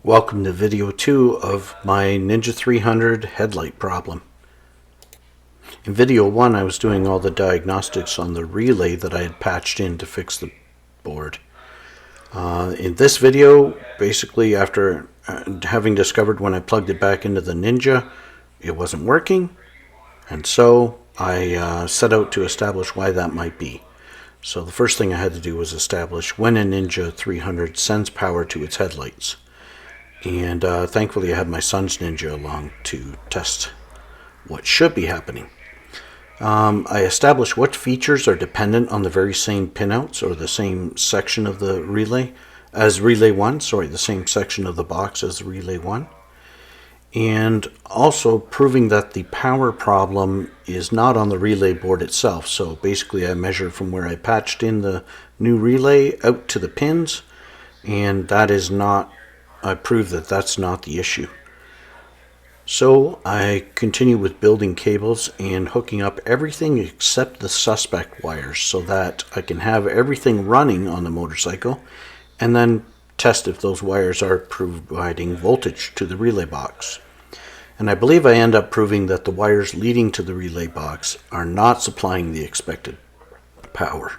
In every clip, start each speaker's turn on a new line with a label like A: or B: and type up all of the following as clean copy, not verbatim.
A: Welcome to video 2 of my Ninja 300 headlight problem. In video 1 I was doing all the diagnostics on the relay that I had patched in to fix the board. In this video, basically after having discovered when I plugged it back into the Ninja it wasn't working, and so I set out to establish why that might be. So the first thing I had to do was establish when a Ninja 300 sends power to its headlights. And thankfully I had my son's Ninja along to test what should be happening. I established what features are dependent on the very same pinouts or the same section of the relay as relay 1, the same section of the box as relay 1. And also proving that the power problem is not on the relay board itself. So basically I measured from where I patched in the new relay out to the pins, and that is not, I proved that that's not the issue. So I continue with building cables and hooking up everything except the suspect wires so that I can have everything running on the motorcycle and then test if those wires are providing voltage to the relay box. And I believe I end up proving that the wires leading to the relay box are not supplying the expected power.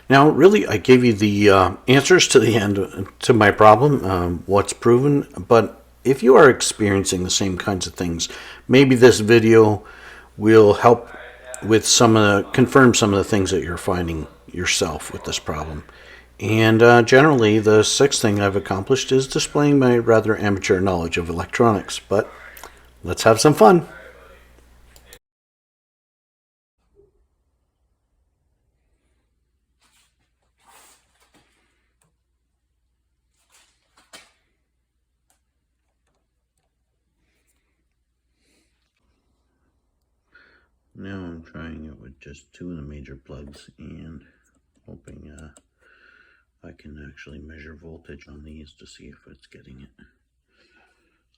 A: Now, really, I gave you the answers to the end to my problem, what's proven, but if you are experiencing the same kinds of things, maybe this video will help with confirm some of the things that you're finding yourself with this problem. And generally, the sixth thing I've accomplished is displaying my rather amateur knowledge of electronics, but let's have some fun. Now I'm trying it with just two of the major plugs and hoping I can actually measure voltage on these to see if it's getting it.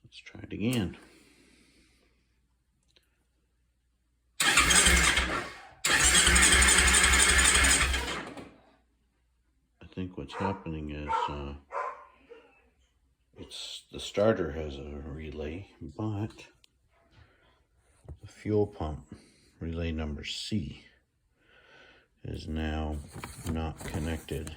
A: Let's try it again. I think what's happening is the starter has a relay, but the fuel pump relay number C is now not connected.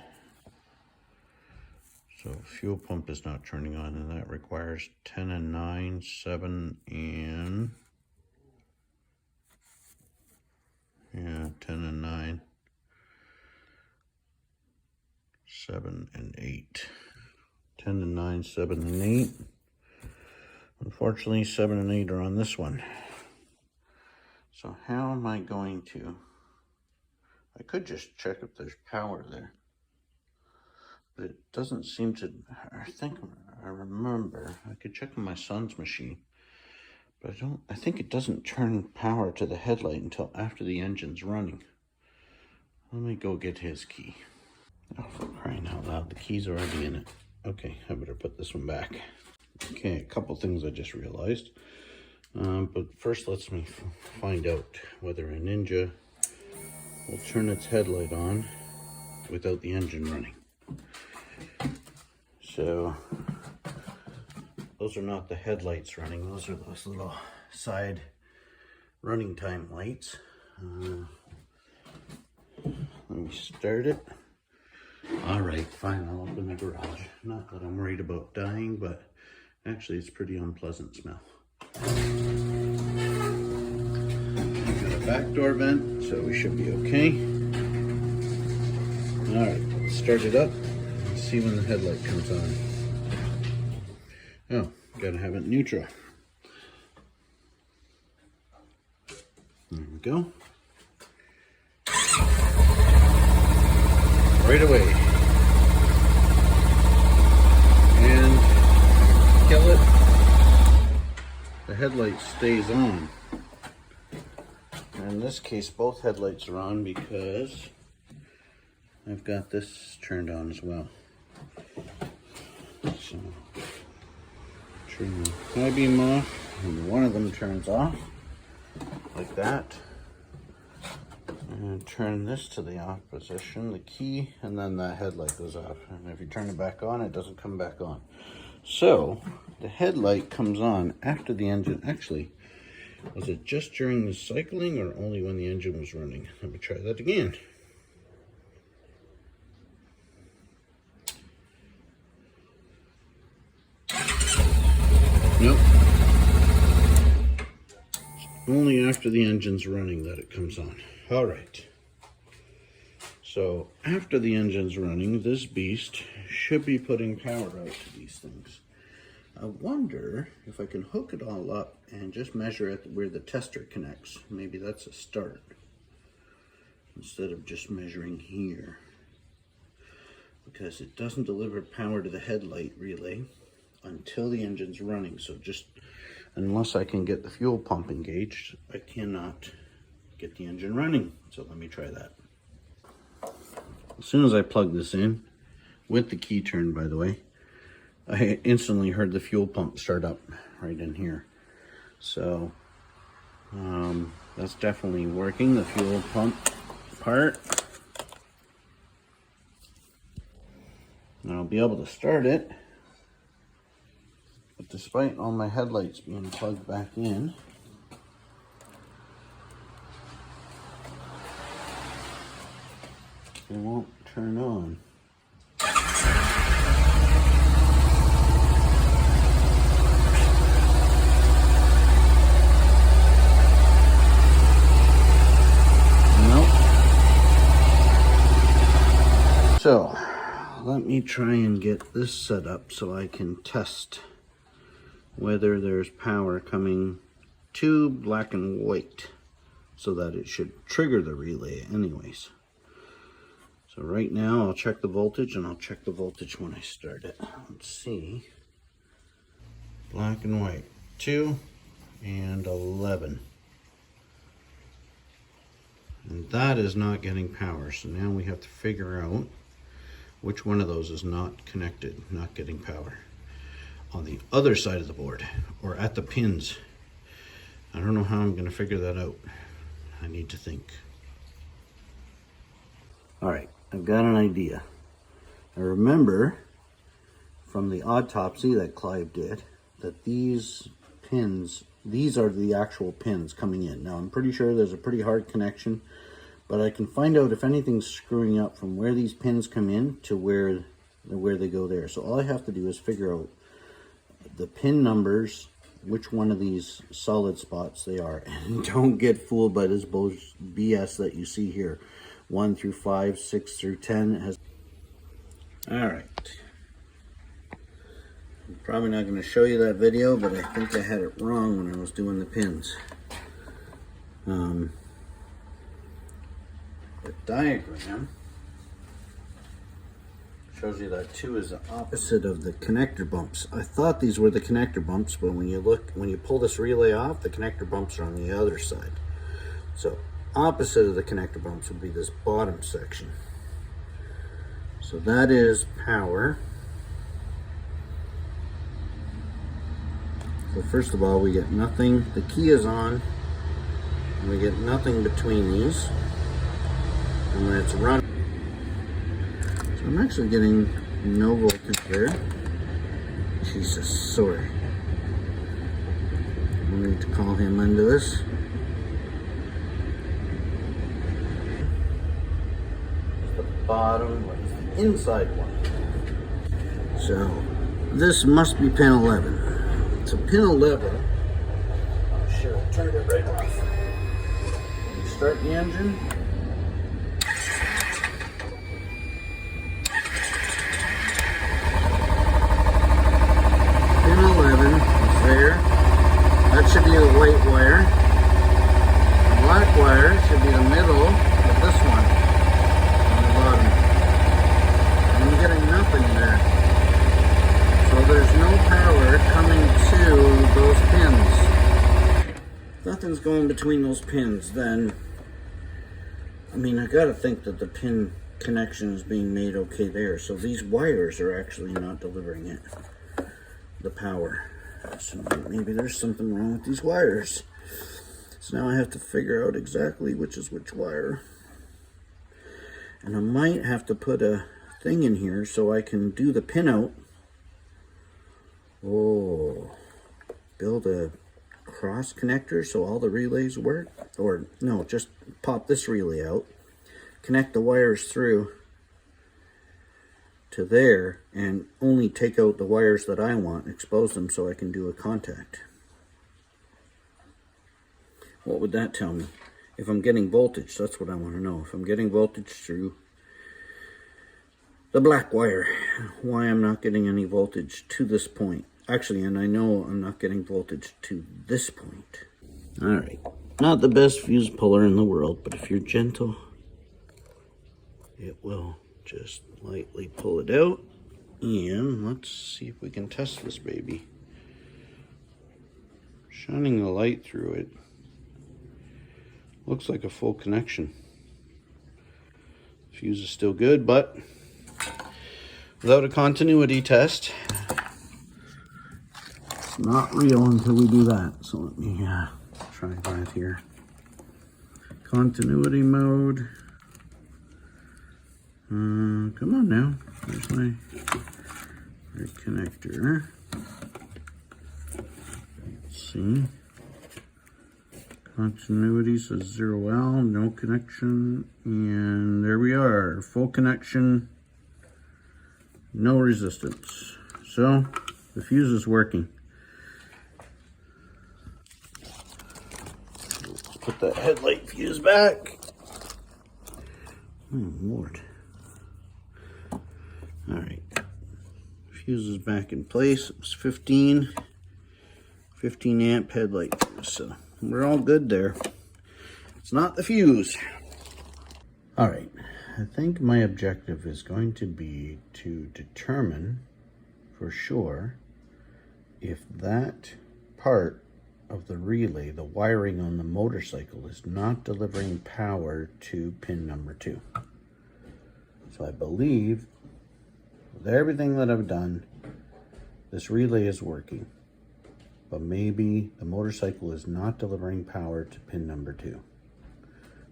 A: So fuel pump is not turning on, and that requires 10 and 9, 7 and 10 and 9, 7 and 8. 10 and 9, 7 and 8. Unfortunately, 7 and 8 are on this one. So how am I going to... I could just check if there's power there, but it doesn't seem to... I remember I could check on my son's machine, but I think it doesn't turn power to the headlight until after the engine's running. Let me go get his key. Oh, for crying out loud, the key's already in it. Okay, I better put this one back. Okay, a couple things I just realized. But first, let's me find out whether a Ninja will turn its headlight on without the engine running. So, those are not the headlights running. Those are those little side running time lights. Let me start it. All right, fine, I'll open the garage. Not that I'm worried about dying, but actually it's pretty unpleasant smell. We've got a back door vent, so we should be okay. All right, let's start it up and see when the headlight comes on. Oh, gotta have it neutral. There we go. Right away. And kill it. The headlight stays on. In this case, both headlights are on because I've got this turned on as well. So, turn the high beam off, and one of them turns off, like that. And turn this to the off position, the key, and then that headlight goes off. And if you turn it back on, it doesn't come back on. So the headlight comes on after the engine. Actually, was it just during the cycling or only when the engine was running? Let me try that again. Nope. It's only after the engine's running that it comes on. All right. So after the engine's running, this beast should be putting power out to these things. I wonder if I can hook it all up and just measure it where the tester connects. Maybe that's a start, instead of just measuring here. Because it doesn't deliver power to the headlight relay until the engine's running. So just unless I can get the fuel pump engaged, I cannot get the engine running. So let me try that. As soon as I plug this in, with the key turned by the way, I instantly heard the fuel pump start up right in here. So that's definitely working, the fuel pump part. And I'll be able to start it. But despite all my headlights being plugged back in, they won't turn on. Nope. So, let me try and get this set up so I can test whether there's power coming to black and white, so that it should trigger the relay anyways. So right now I'll check the voltage, and I'll check the voltage when I start it. Let's see. Black and white, 2 and 11. And that is not getting power. So now we have to figure out which one of those is not connected, not getting power. On the other side of the board, or at the pins. I don't know how I'm going to figure that out. I need to think. All right, I've got an idea. I remember from the autopsy that Clive did that these pins, these are the actual pins coming in. Now I'm pretty sure there's a pretty hard connection, but I can find out if anything's screwing up from where these pins come in to where they go there. So all I have to do is figure out the pin numbers, which one of these solid spots they are, and don't get fooled by this BS that you see here. 1 through 5, 6 through 10 has. All right. I'm probably not going to show you that video, but I think I had it wrong when I was doing the pins. The diagram shows you that 2 is the opposite of the connector bumps. I thought these were the connector bumps, but when you pull this relay off, the connector bumps are on the other side. So opposite of the connector bumps would be this bottom section. So that is power. So first of all, we get nothing. The key is on, and we get nothing between these. And when it's running, so I'm actually getting no voltage there. Jesus, sorry. I need to call him into this. The bottom, the inside one. So this must be pin 11. So pin 11, oh shit, I turned it right off. You start the engine. Pin 11 is there. That should be the white wire. The black wire should be the middle of this one on the bottom. I'm getting nothing there. So there's no power coming to those pins. If nothing's going between those pins, then I mean, I gotta think that the pin connection is being made okay there. So these wires are actually not delivering it, the power. So maybe there's something wrong with these wires. So now I have to figure out exactly which is which wire. And I might have to put a thing in here so I can do the pin out Oh, build a cross connector so all the relays work? Or no, just pop this relay out, connect the wires through to there, and only take out the wires that I want, expose them so I can do a contact. What would that tell me? If I'm getting voltage, that's what I want to know. If I'm getting voltage through the black wire, why I'm not getting any voltage to this point. Actually, and I know I'm not getting voltage to this point. Alright, not the best fuse puller in the world, but if you're gentle, it will just lightly pull it out. And let's see if we can test this baby. Shining the light through it. Looks like a full connection. Fuse is still good, but without a continuity test, it's not real until we do that. So let me try that here. Continuity mode. Come on now. There's my connector. Let's see. Continuity says 0L, no connection, and there we are, full connection, no resistance. So the fuse is working. Let's put that headlight fuse back. Oh Lord. Alright, fuse is back in place. It was 15 amp headlight fuse, so we're all good there. It's not the fuse. All right, I think my objective is going to be to determine for sure if that part of the relay, the wiring on the motorcycle, is not delivering power to pin number 2. So I believe with everything that I've done, this relay is working. But maybe the motorcycle is not delivering power to pin number 2.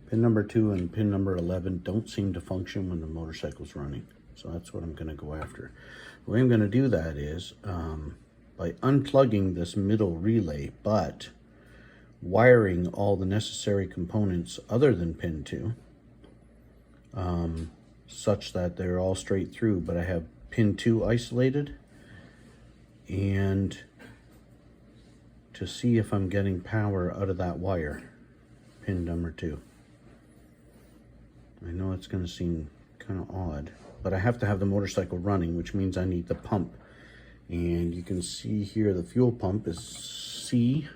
A: Pin number 2 and pin number 11 don't seem to function when the motorcycle's running. So that's what I'm going to go after. The way I'm going to do that is by unplugging this middle relay, but wiring all the necessary components other than pin 2, such that they're all straight through, but I have pin 2 isolated, and to see if I'm getting power out of that wire, pin number 2. I know it's going to seem kind of odd, but I have to have the motorcycle running, which means I need the pump. And you can see here the fuel pump is C,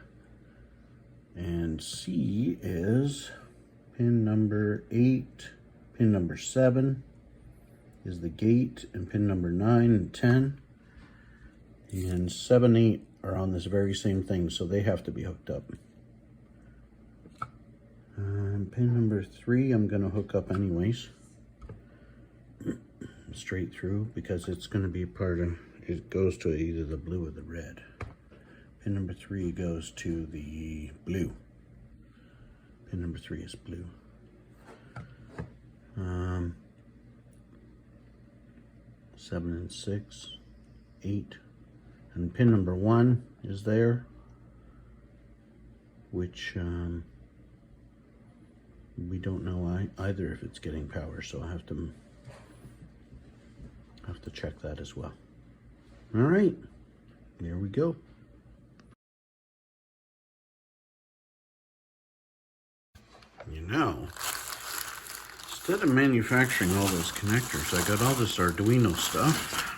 A: and C is pin number 8, pin number 7 is the gate, and pin number 9 and 10, and 7, 8 are on this very same thing, so they have to be hooked up. Pin number 3 I'm going to hook up anyways, straight through, because it's going to be part of, it goes to either the blue or the red. Pin number 3 goes to the blue. Pin number 3 is blue. 7 and 6, 8. And pin number 1 is there, which we don't know either if it's getting power, so I have to check that as well. All right, here we go. You know, instead of manufacturing all those connectors, I got all this Arduino stuff.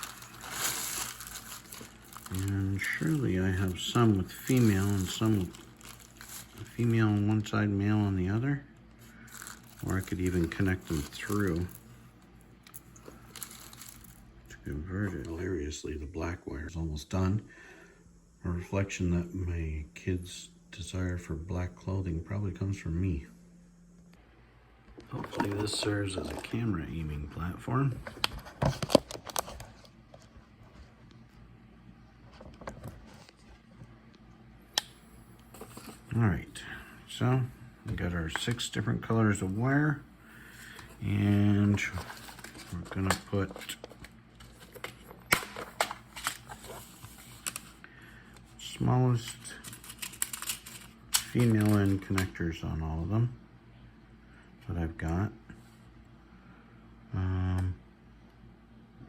A: And surely I have some with female and some with female on one side, male on the other. Or I could even connect them through to convert it. Hilariously, the black wire is almost done. A reflection that my kids' desire for black clothing probably comes from me. Hopefully this serves as a camera aiming platform. All right, so we got our 6 different colors of wire, and we're gonna put smallest female end connectors on all of them that I've got.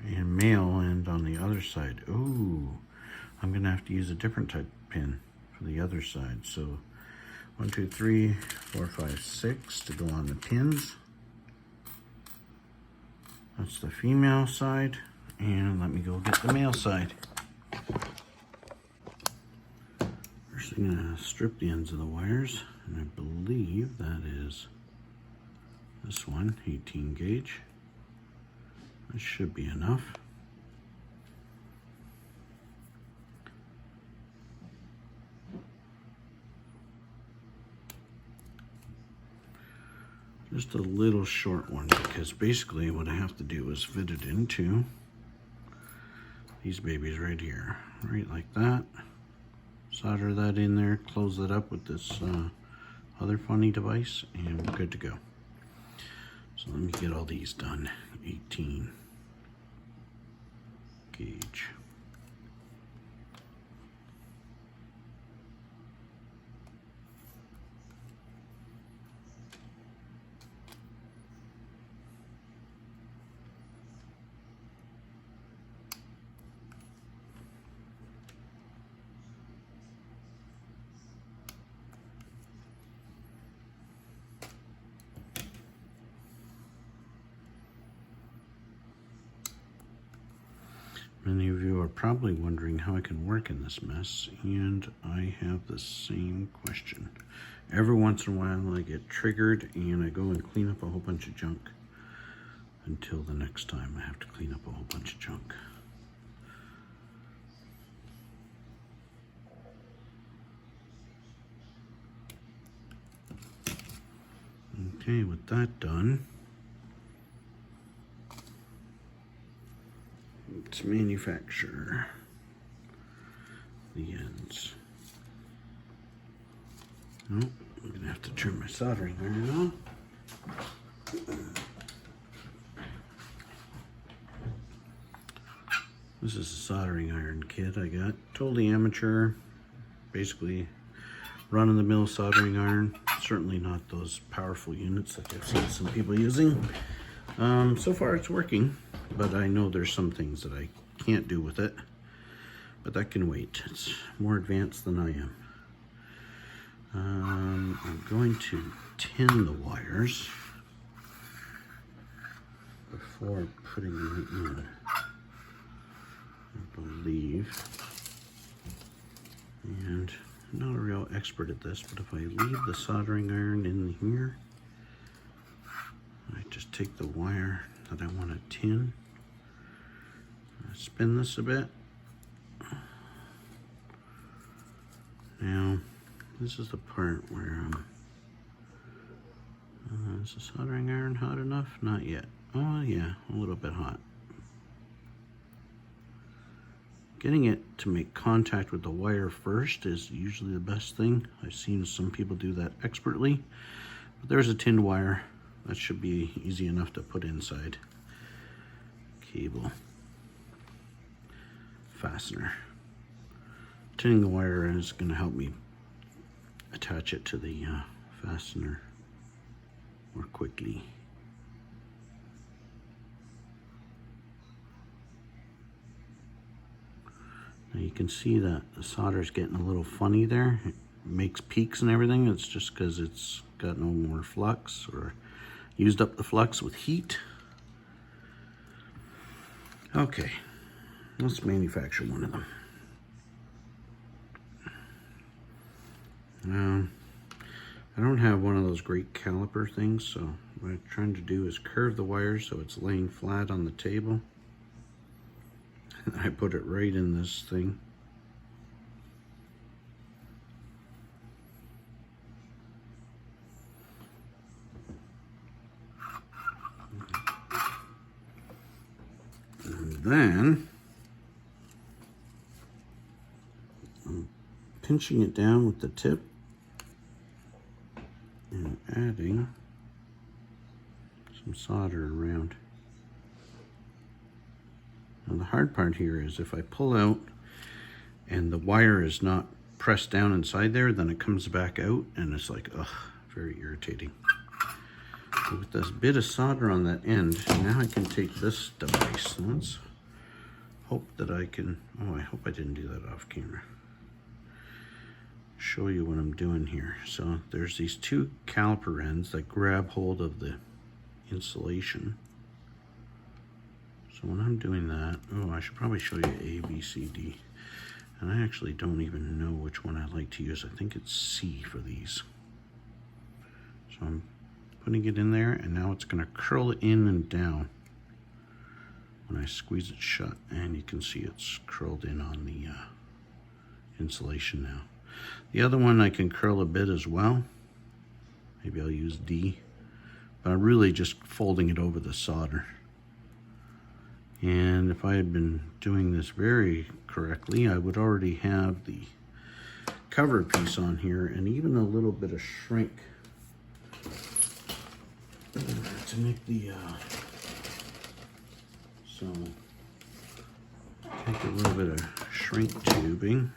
A: And male end on the other side. Ooh, I'm gonna have to use a different type of pin for the other side. So 1, 2, 3, 4, 5, 6 to go on the pins. That's the female side, and let me go get the male side. First, I'm gonna strip the ends of the wires, and I believe that is this one, 18 gauge. That should be enough. Just a little short one, because basically what I have to do is fit it into these babies right here, right like that. Solder that in there, close it up with this other funny device, and we're good to go. So let me get all these done. 18 gauge. Many of you are probably wondering how I can work in this mess, and I have the same question. Every once in a while I get triggered and I go and clean up a whole bunch of junk until the next time I have to clean up a whole bunch of junk. Okay, with that done, let's manufacture the ends. Oh, I'm gonna have to turn my soldering iron on. This is a soldering iron kit I got. Totally amateur, basically run-of-the-mill soldering iron. Certainly not those powerful units that I've seen some people using. So far it's working, but I know there's some things that I can't do with it, but that can wait. It's more advanced than I am. I'm going to tin the wires before putting them in, I believe. And I'm not a real expert at this, but if I leave the soldering iron in here, I just take the wire that I want to tin, I spin this a bit. Now, this is the part where is the soldering iron hot enough? Not yet. Oh yeah, a little bit hot. Getting it to make contact with the wire first is usually the best thing. I've seen some people do that expertly, but there's a tinned wire. That should be easy enough to put inside. Cable. Fastener. Tinning the wire is going to help me attach it to the fastener more quickly. Now you can see that the solder is getting a little funny there. It makes peaks and everything. It's just because it's got no more flux or used up the flux with heat. Okay, let's manufacture one of them. Now, I don't have one of those great caliper things, so what I'm trying to do is curve the wire so it's laying flat on the table. I put it right in this thing. And then I'm pinching it down with the tip and adding some solder around. Now the hard part here is if I pull out and the wire is not pressed down inside there, then it comes back out and it's like, ugh, very irritating. So with this bit of solder on that end, now I can take this device. Let's hope that I can, oh, I hope I didn't do that off camera. Show you what I'm doing here. So there's these two caliper ends that grab hold of the insulation. So when I'm doing that, oh, I should probably show you A, B, C, D. And I actually don't even know which one I like to use. I think it's C for these. So I'm putting it in there, and now it's going to curl it in and down when I squeeze it shut. And you can see it's curled in on the insulation now. The other one I can curl a bit as well. Maybe I'll use D. But I'm really just folding it over the solder. And if I had been doing this very correctly, I would already have the cover piece on here and even a little bit of shrink to make the, so take a little bit of shrink tubing.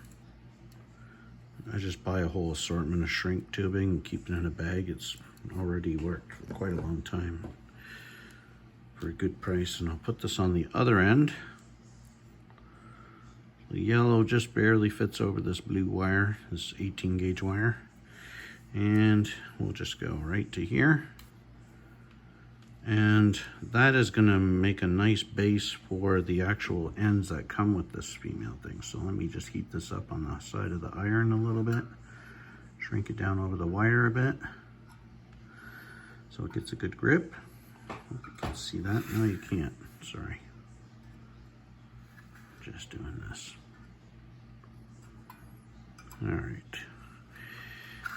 A: I just buy a whole assortment of shrink tubing and keep it in a bag. It's already worked for quite a long time for a good price. And I'll put this on the other end. The yellow just barely fits over this blue wire, this 18 gauge wire. And we'll just go right to here. And that is gonna make a nice base for the actual ends that come with this female thing. So let me just heat this up on the side of the iron a little bit. Shrink it down over the wire a bit so it gets a good grip. Hope you can see that. No, you can't. Sorry. Just doing this. All right.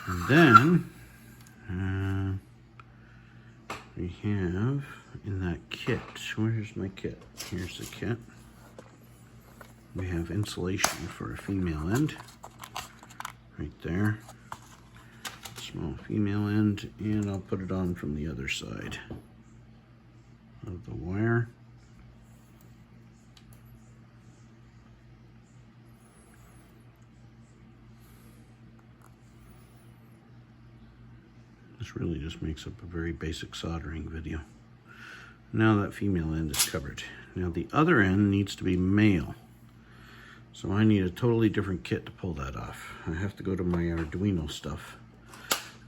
A: And then we have in that kit, where's my kit? Here's the kit. We have insulation for a female end right there. Small female end, and I'll put it on from the other side of the wire. This really just makes up a very basic soldering video. Now that female end is covered. Now the other end needs to be male. So I need a totally different kit to pull that off. I have to go to my Arduino stuff,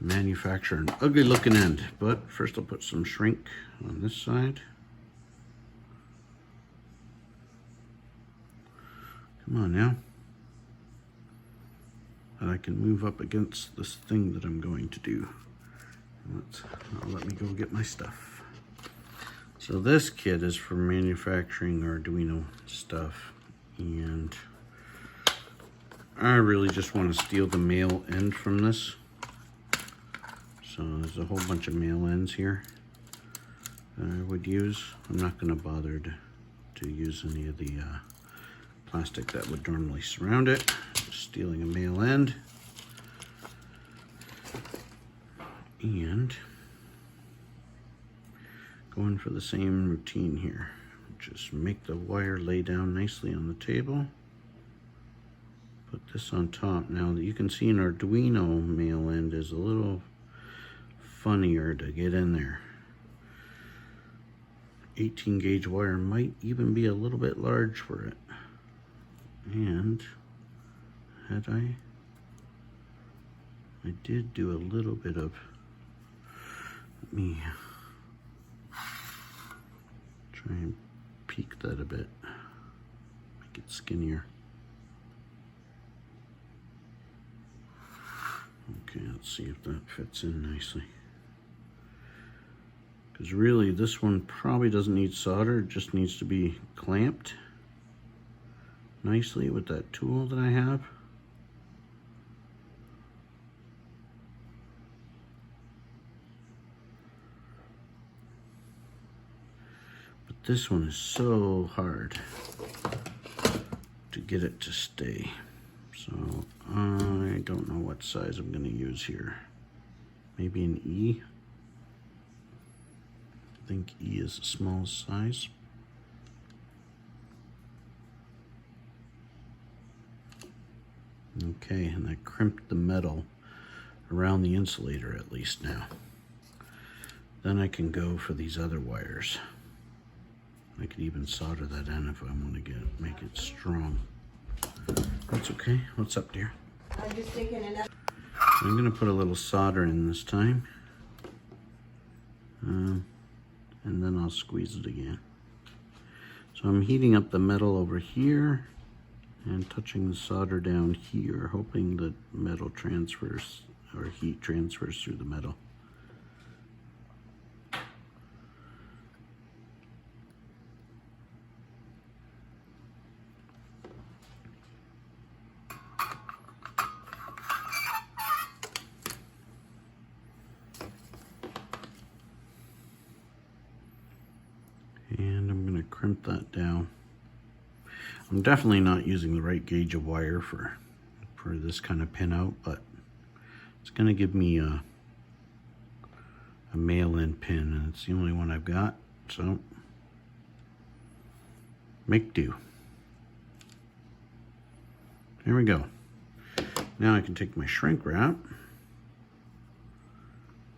A: manufacture an ugly looking end. But first I'll put some shrink on this side. Come on now. And I can move up against this thing that I'm going to do. Let me go get my stuff. So this kit is for manufacturing Arduino stuff, and I really just want to steal the male end from this. So there's a whole bunch of male ends here that I would use. I'm not going to bother to use any of the plastic that would normally surround it. Just stealing a male end. And going for the same routine here. Just make the wire lay down nicely on the table. Put this on top. Now you can see an Arduino male end is a little funnier to get in there. 18 gauge wire might even be a little bit large for it. And I did do a little bit of, let me try and peak that a bit, make it skinnier. Okay, let's see if that fits in nicely. Because really this one probably doesn't need solder, it just needs to be clamped nicely with that tool that I have. This one is so hard to get it to stay. So I don't know what size I'm going to use here. Maybe an E. I think E is the smallest size. Okay, and I crimped the metal around the insulator at least now. Then I can go for these other wires. I could even solder that in if I want to make it strong. That's okay. What's up, dear?
B: I'm just taking enough.
A: I'm going to put a little solder in this time. And then I'll squeeze it again. So I'm heating up the metal over here and touching the solder down here, hoping that metal transfers or heat transfers through the metal. And I'm going to crimp that down. I'm definitely not using the right gauge of wire for this kind of pin out, but it's going to give me a mail-in pin, and it's the only one I've got, so make do. There we go. Now I can take my shrink wrap,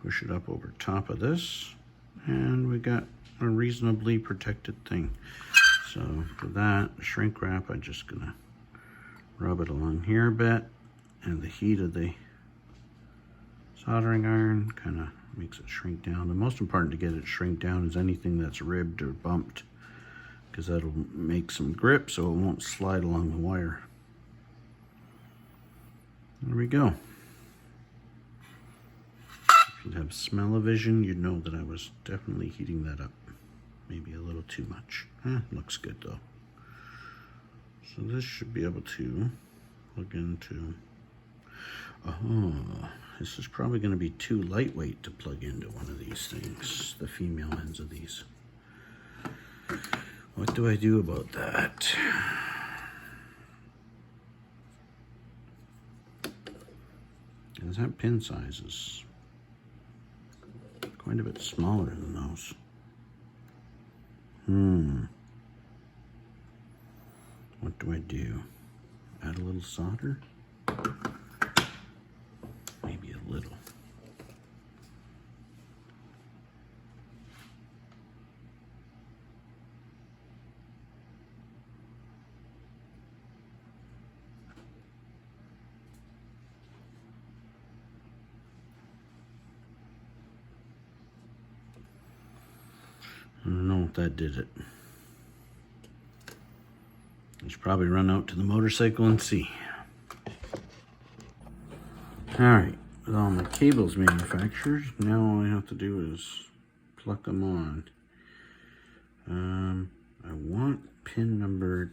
A: push it up over top of this, and we got a reasonably protected thing. So for that shrink wrap, I'm just gonna rub it along here a bit, and the heat of the soldering iron kind of makes it shrink down. The most important to get it shrink down is anything that's ribbed or bumped, because that'll make some grip so it won't slide along the wire. There we go. If you'd have smell-o-vision, you'd know that I was definitely heating that up. Maybe a little too much. Looks good though. So this should be able to plug into... Oh, this is probably going to be too lightweight to plug into one of these things, the female ends of these. What do I do about that? Because that pin size is quite a bit smaller than those. What do I do? Add a little solder? Maybe a little. I don't know if that did it. I should probably run out to the motorcycle and see. Alright, with all my cables manufactured, now all I have to do is pluck them on. I want pin number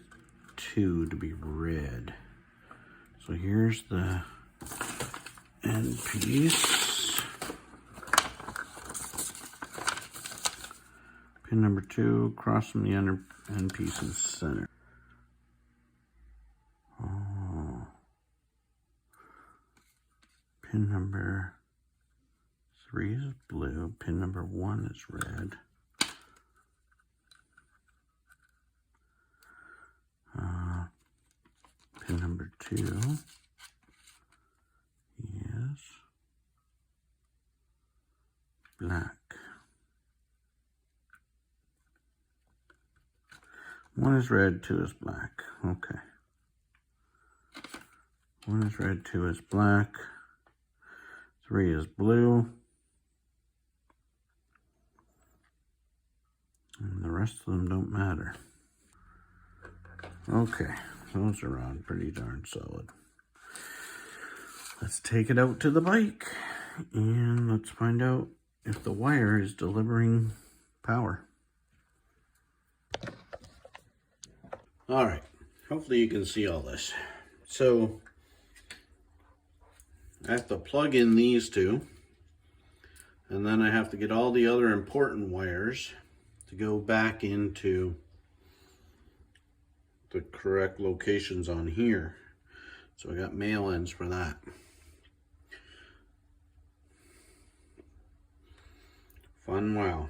A: 2 to be red. So here's the end piece. Pin number 2, across from the end piece in the center. Oh. Pin number 3 is blue. Pin number 1 is red. Pin number 2 is black. 1 is red, 2 is black. Okay. 1 is red, 2 is black. 3 is blue. And the rest of them don't matter. Okay, those are on pretty darn solid. Let's take it out to the bike and let's find out if the wire is delivering power. All right, hopefully you can see all this. So I have to plug in these two, and then I have to get all the other important wires to go back into the correct locations on here. So I got male ends for that. Fun, wow.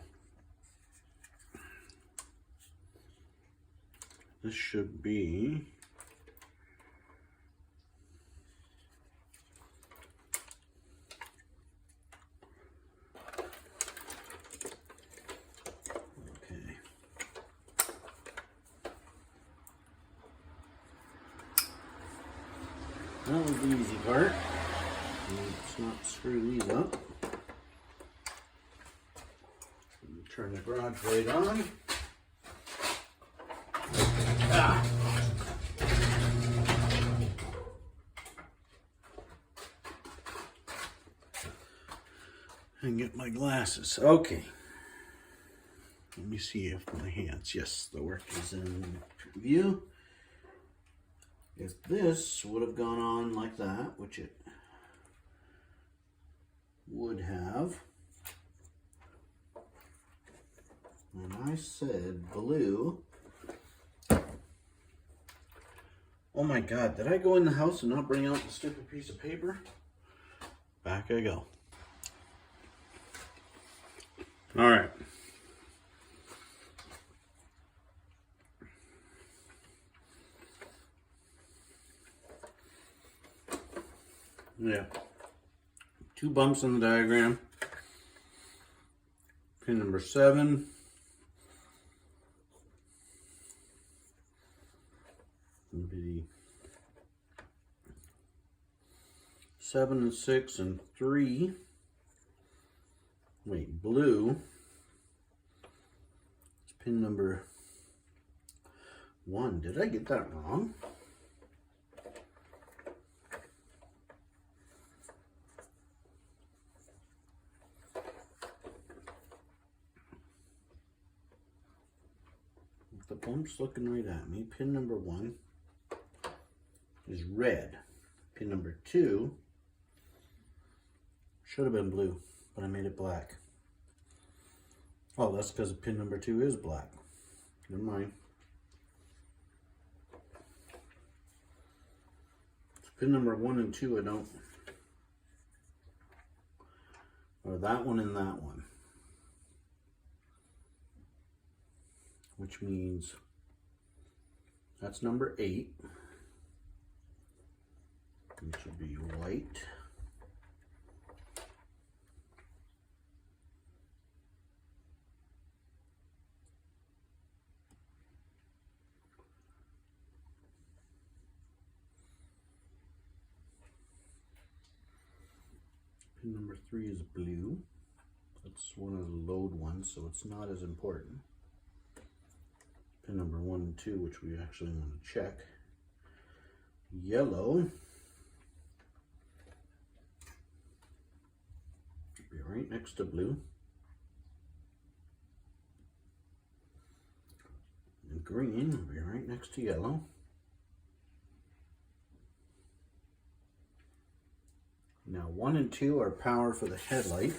A: This should be That was the easy part. Let's not screw these up. Turn the garage light on. Ah. And get my glasses. Okay. Let me see if my hands, yes, the work is in view. If this would have gone on like that, which it would have, and I said blue, oh my God, did I go in the house and not bring out the stupid piece of paper? Back I go. All right. Yeah. 2 bumps in the diagram. Pin number 7. Maybe 7 and 6 and 3. Wait, blue. It's pin number 1. Did I get that wrong? The bump's looking right at me. Pin number 1 is red. Pin number 2 should have been blue, but I made it black. Oh, that's because pin number 2 is black. Never mind. It's pin number 1 and 2 I don't, or that one and that one. Which means that's number 8, which would be white. Pin number 3 is blue. That's one of the load ones, so it's not as important. Pin number 1 and 2, which we actually want to check. Yellow. Be right next to blue. And green will be right next to yellow. Now 1 and 2 are power for the headlight.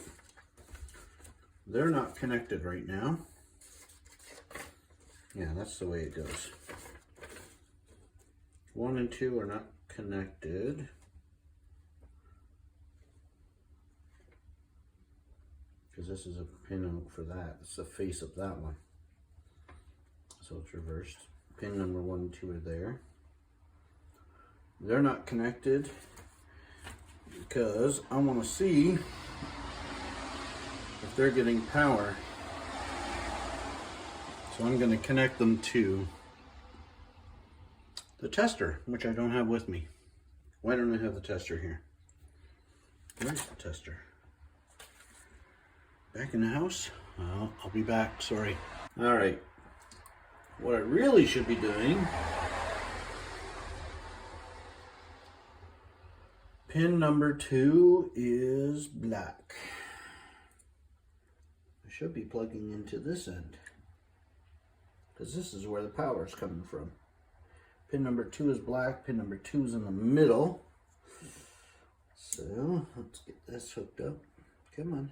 A: They're not connected right now. Yeah, that's the way it goes. 1 and 2 are not connected. Because this is a pin out for that. It's the face of that one. So it's reversed. Pin number 1 and 2 are there. They're not connected because I want to see if they're getting power. So I'm going to connect them to the tester, which I don't have with me. Why don't I have the tester here? Where's the tester? Back in the house? Oh, I'll be back, sorry. All right, what I really should be doing, pin number 2 is black. I should be plugging into this end, because this is where the power is coming from. Pin number 2 is black, pin number 2 is in the middle. So let's get this hooked up. Come on.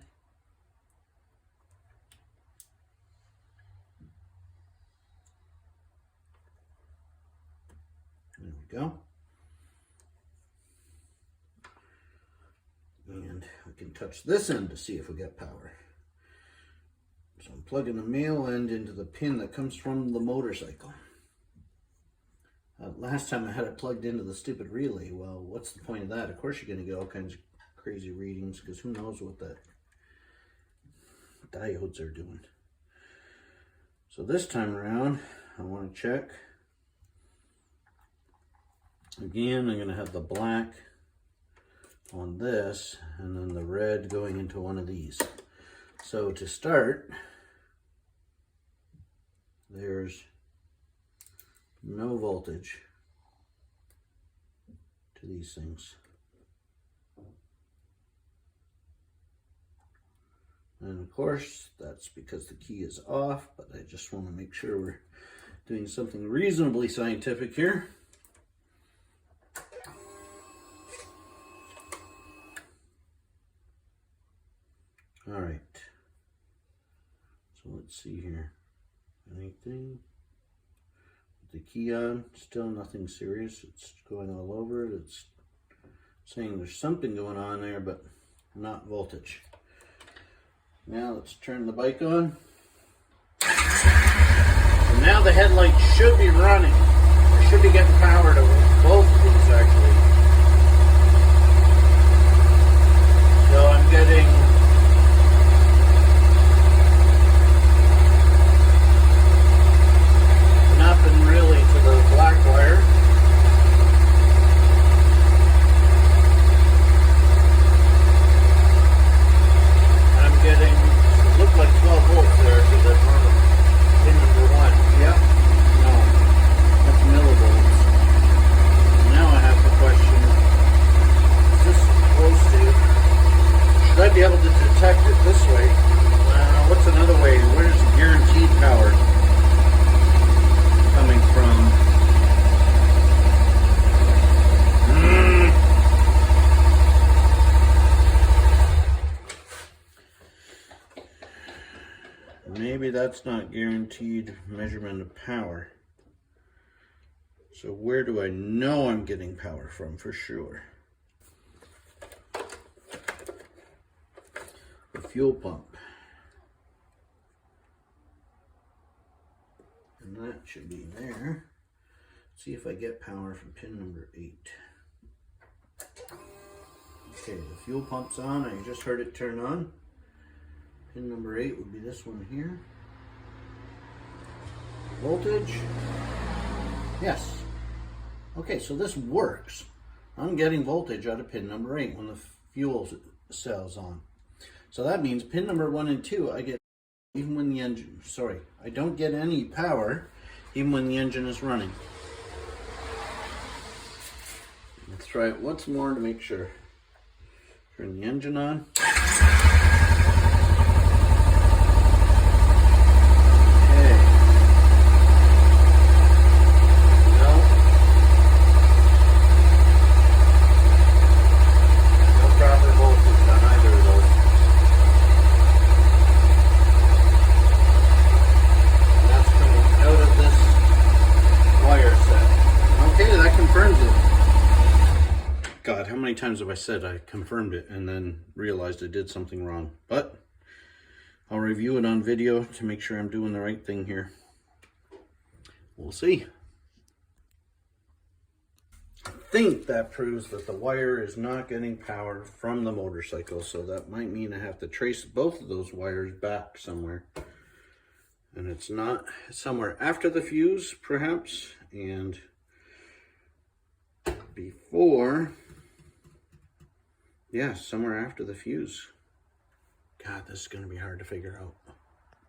A: There we go. And we can touch this end to see if we get power. So I'm plugging the male end into the pin that comes from the motorcycle. Last time I had it plugged into the stupid relay. Well, what's the point of that? Of course you're going to get all kinds of crazy readings, because who knows what the diodes are doing. So this time around, I want to check Again, I'm going to have the black on this and then the red going into one of these. So to start, there's no voltage to these things. And of course, that's because the key is off, but I just want to make sure we're doing something reasonably scientific here. All right. So let's see here. Anything? The key on, still nothing serious. It's going all over it. It's saying there's something going on there, but not voltage. Now let's turn the bike on. So now the headlight should be running. I should be getting power to both of these actually. So I'm getting nothing really to the black wire. Getting, look like 12 volts there to the normal pin number 1. Yep. No. That's millivolts. Now I have the question, is this supposed to, should I be able to detect it this way? What's another way? Where's the guaranteed power coming from? Maybe that's not guaranteed measurement of power. So where do I know I'm getting power from for sure? The fuel pump. And that should be there. Let's see if I get power from pin number 8. Okay, the fuel pump's on. I just heard it turn on. Pin number 8 would be this one here. Voltage. Yes. Okay, so this works. I'm getting voltage out of pin number 8 when the fuel cell's on. So that means pin number 1 and 2, I get even when the engine, I don't get any power even when the engine is running. Let's try it once more to make sure. Turn the engine on. God, how many times have I said I confirmed it and then realized I did something wrong? But I'll review it on video to make sure I'm doing the right thing here. We'll see. I think that proves that the wire is not getting power from the motorcycle, so that might mean I have to trace both of those wires back somewhere. And it's not somewhere after the fuse, perhaps, and before. Yeah, somewhere after the fuse. God, this is going to be hard to figure out.